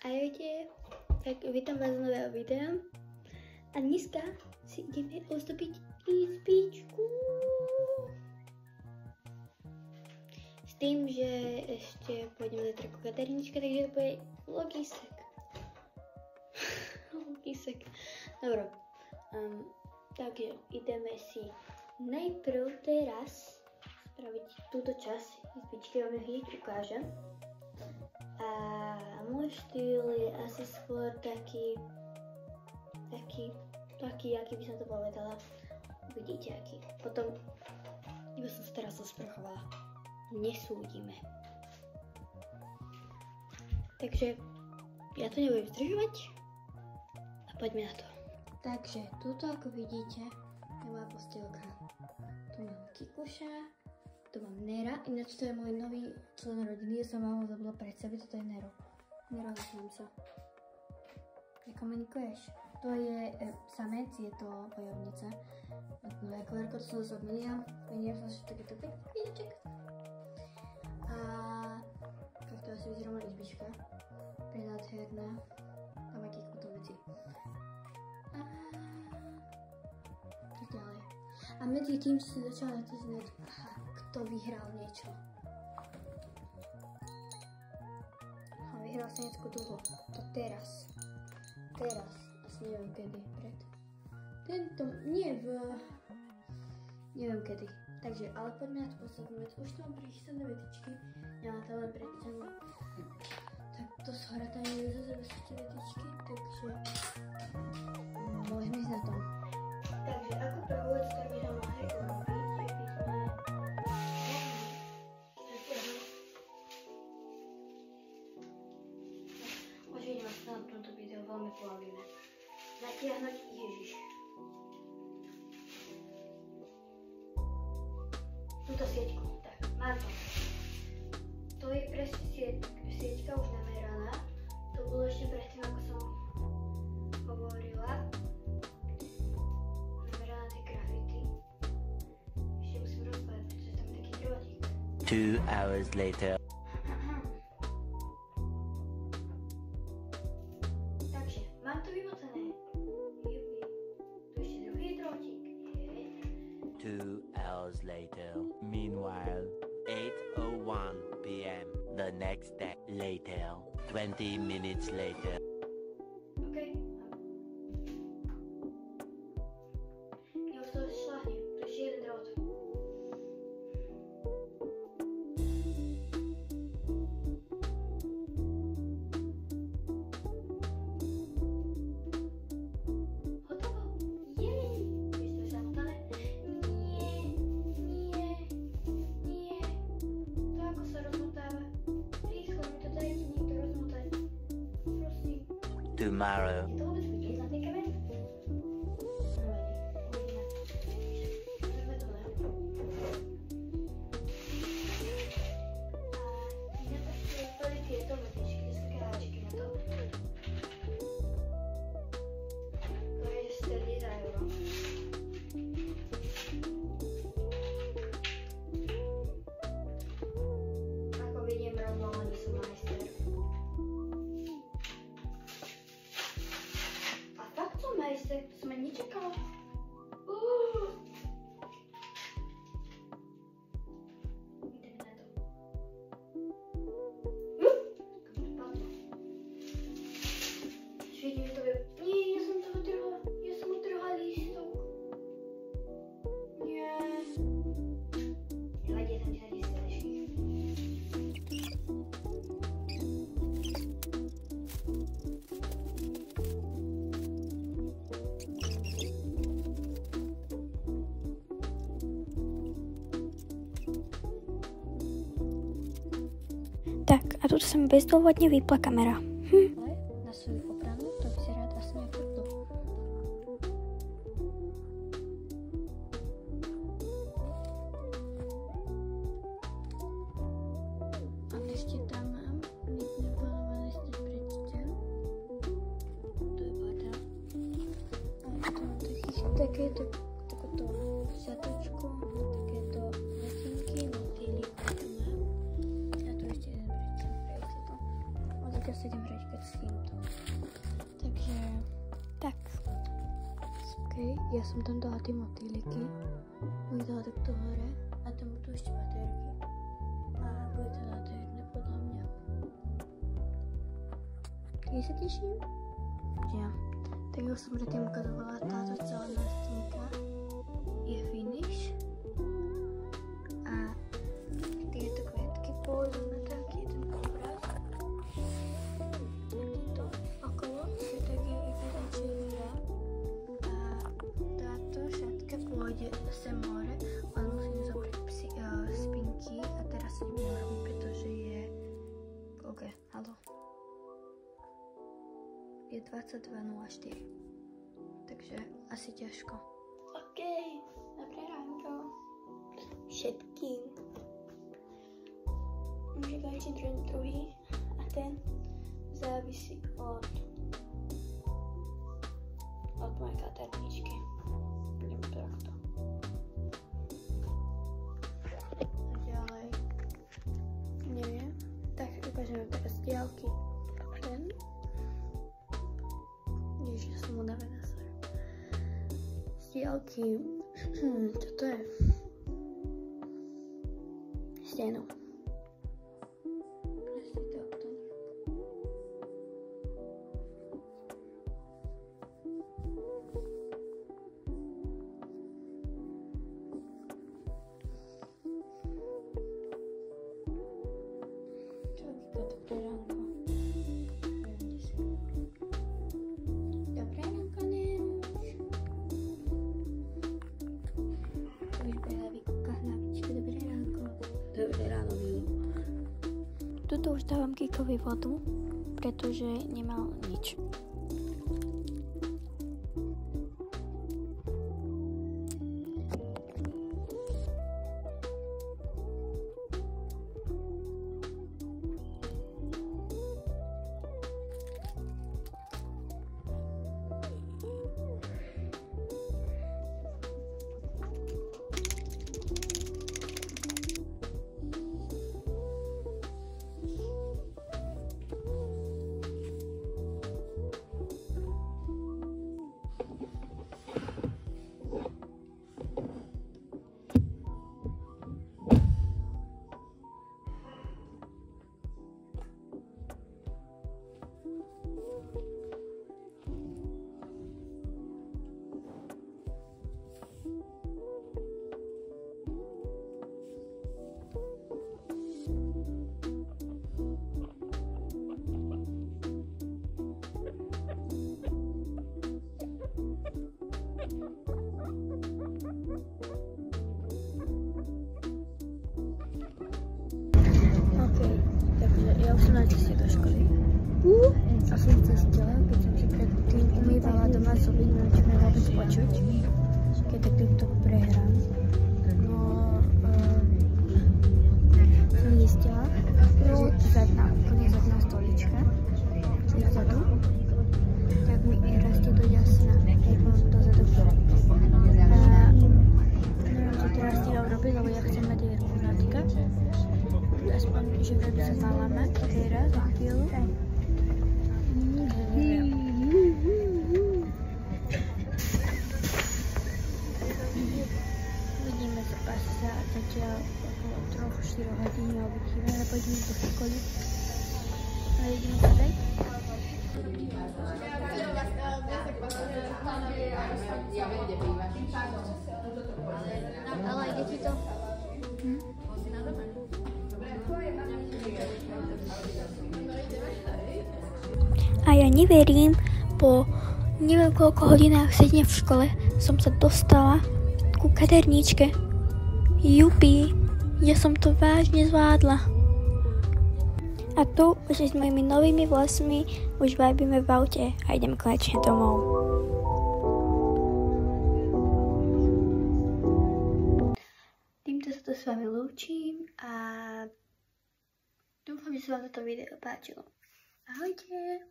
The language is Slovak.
Ahojte, tak vítam vás z nového videa a dneska si ideme ozdobiť izbičku s tým, že ešte pôjdem zajtra ku Kateriničke, takže to bude vlogisek. Vlogisek. Dobro, takže ideme si najprv teraz spraviť túto časť izbičky, vám hneď ukážem. A môj štýl je asi skôr taký, aký by som to povedala. Uvidíte aký. Potom iba som sa teraz zasprchovala. Nesúdime. Takže ja to nebudem zdržovať a poďme na to. Takže tuto ako vidíte je moja postielka. Tu mám Kikuša. Tu mám Nera, ináč to je môj nový člen rodiny, ja som vám ho zabudla predstaviť, toto je Nero. Nero, vyšnem sa. Nekomunikuješ? To je samec, je to bojovnica. Nové kolérko, to som zase odmenila, som si takéto pekný. A takto asi vyzerá moja izbička. Prenádherná. Tam akých potom veci. A ďalej. A medzi tým si začala natýzneť, kto vyhral niečo. Vyhral sa niečo dlho. To teraz. Asi neviem kedy. Neviem kedy. Takže, ale poďme na tú poslednú vec. Už tu mám prichystané vetičky. Ja mám tam len predtým. Tak to zhora tam je zase tie vetičky. Takže môžeme ísť na tom. Takže ako prvú vec, tak by som mohli urobiť, na tomto videu veľmi poľavivé. Natiahnuť Ježiš. Túto sieťku. Tak, mám to. To je presne sieťka už nameraná. To bolo ešte predtým, ako som hovorila. Nameraná tie grafity. Ešte musím rozkladať, pretože tam je taký drôtik. 2 hours later. Later. Meanwhile, 8:01 p.m. the next day. Later. 20 minutes later. Okay. Ja už to šľahnem. To je jeden drôt. Tomorrow. To som ani nečakala. Ideme na to. Vidím, že to je... Nie, ja som utrhla lístok. Nie. Nevadí, tam ti nadie sledečky. Tak, a tu sa mi bezdôvodne vypla kamera. Na svoju obranu to vyzerá vlastne tvrdo. A ešte tam mám neplánované sneď predtým. To je voda. A tu mám takéto satočku, takéto letinky, motýlika tu mám. A tu ešte jeden predtým pre istotu. A zatiaľ sa idem hrať s tým. ja som tam dala tie motýliky, budem dala takto hore a tam budú ešte batérky a bude to nádherné podľa mňa. Ja sa teším. Ja. Tak už som predtým ukazovala, táto celá nastínka je finish a tieto kvetky pôjdu na taký jeden obraz. Takýto okolo, že tak je evidenčia a táto šatka pôjde sem hore, ale musím zobrať spinky a teraz sa nebudem robiť, pretože je koľko je? Haló? Je 22:04, takže asi ťažko. OK, dobré ránko všetkým. Môže každý druhý a ten závisí od mojej katerničky. Budem takto. A ďalej, neviem, tak ukážem teraz diaľky. Ten. Ježiš, som unavená, sorry. Z diaľky, toto je steno. Presne takto. Čo to ránko? Tuto už dávam Kikovi vodu, pretože nemal nič. Ja už som na ceste do školy. A som cestila, keď som si predtým umývala doma zuby, neviem, či ma vôbec počuť, keď tak týmto prehrám. No, som zistila, že úplne zadná stolička, čo je vzadu, tak mi rastie do jasna, keď mám dozadu. A neviem, čo teraz stihám robiť, lebo ja chcem mať jednu natika. Aspoň, že by sa mala mať teraz za chvíľu. Vidíme sa asi za zatiaľ okolo 3-4 hodín a uvidíme, ale poďme do školy. A ideme sa dať. Ale ide ti to? A ja neverím, po neviem koľko hodinách sedenia v škole som sa dostala ku kaderníčke. Jupi, ja som to vážne zvládla. A tu už s mojimi novými vlasmi už vajbíme v aute a idem konečne domov. Týmto sa to s vami lúčim a dúfam, že sa vám toto video páčilo. Ahojte!